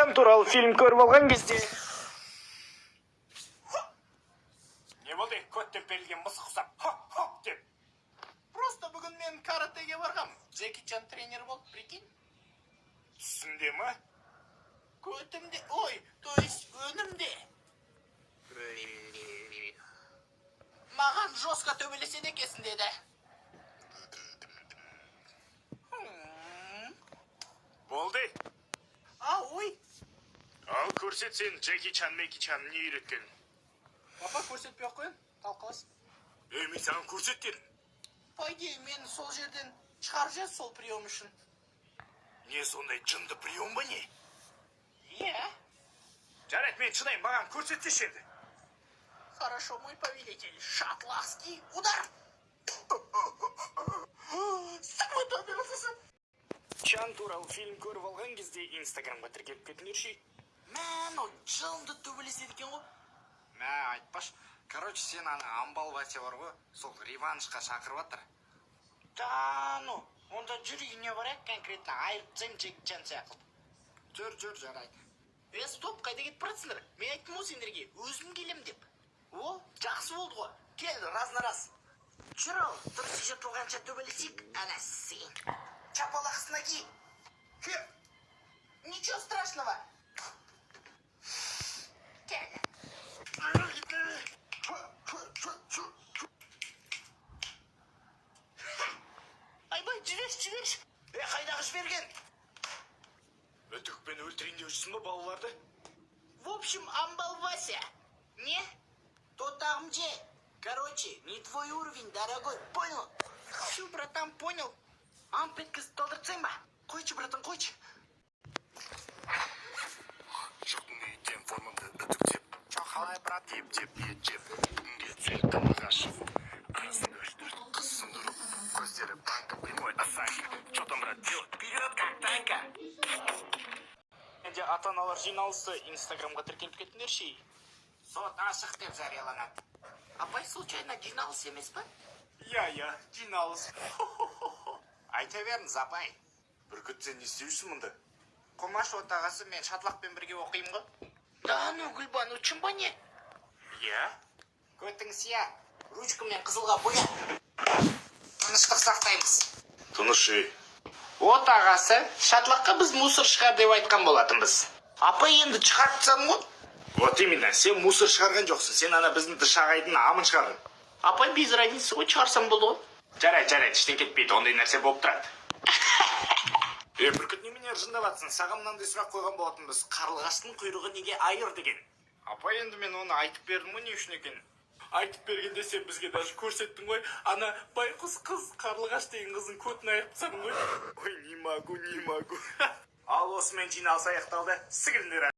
Чан туралы фильм көріп алған кезде. Не болды? Көттен берілген мысық ұсап, хоп деп. Просто бүгін мен каратеге барғам. Джеки Чан тренер болып, прикинь. Түсінде ма? Көтімде, ой, то есть өнімде. Маған жосқа төбелесе де кесін деді. Болды. Ой. Ал көрсет сен Джеки Чан, Меки Чан не үйреткен? Папа көрсетпей ақ қойын, талқылас. Мен саған көрсеткен. По идее, мен сол жерден шығарып жаз сол прием үшін. Не сондай жынды прием ба не? Иә. Жарайды, мен шыдайын, маған көрсетсеші енді. Хорошо, мой повелитель. Шотландский удар. Чан туралы фильм көріп алған кезде Инстаграмға тіркеліп кетіңдерші. Мән, ол жылымды төбелеседі екен ғой. Мә, айтпаш. Короче, сен ана амбал Вася бар ғой, сол реваншқа шақырып атыр. Да, ну, онда жүрегіне барайық конкретно айырып тастайым Джеки Чан сияқты. Жүр, жарайды. Стоп, қайда кетіп баратсыңдар? Мен айттым ғой сендерге, өзім келем деп. О, жақсы болды ғой. Кел, раз на раз. Жүр ал, дұрыс жыртылғанша төбелесейік, анасы. Чапалақ с ноги. Кел. Ничего страшного. Кел. Айбай, жіберші. Қайдағы жіберген? Өтікпен өлтірейін деушісің ба балаларды? В общем, амбал Вася. Не? Тотам где? Короче, не твой уровень, дорогой, понял? Все, братан, понял. Ампетка столдырцем ба? Қойчы, братан, қойчы. Жұқтың үйттен формамды үтіктеп, Қалай, брат? теп, ет жеп, үңге цел тамырға шығып, арасын өштіріп, қыз сұндырып, көздері банка прямой осанка. Что там, брат, делать? Вперед, как танка. Менде ата-аналар жиналысы Инстаграмға тіркеліп кетіңдерші. Сот ашық деп жарияланады. Апай случайно жиналыс емес па? Я, жиналыс. Айта беріңіз, апай. Бүркіт, сен не істеушісің мұнда? Құмаш отағасы мен шатлақпен бірге оқимын ғой. Да, ну, Гүлбан, учын ба не? Я? Көтің сия, ручкамен қызылға боя. Тыныштық сақтаймыз. Тынышы. Отағасы, шатлаққа біз мусор шығар деп айтқан болатынбыз. Апай енді шығартсам ғой? Вот именно, сен мусор шығарған жоқсың, сен ана біздің дышағайдың амын шығардың. Апай без разницы ғой, шығарсам болды ғой. Жарайды, іштен кетпейді, ондай нәрсе болып тұрады. Бүркіт, немене ыржындап атсың? Саған мынандай сұрақ қойған болатынбыз. Қарлығаштың құйрығы неге айыр деген? Апай, енді мен оны айтып бердім ғой, не үшін екен? Айтып бергенде сен бізге даже көрсеттің ғой. Ана байқұс қыз, Қарлығаш деген қыздың көтін айырып тастадың ғой. Ой, не могу. Ал осымен жиналыс аяқталды. Сігіліңдер.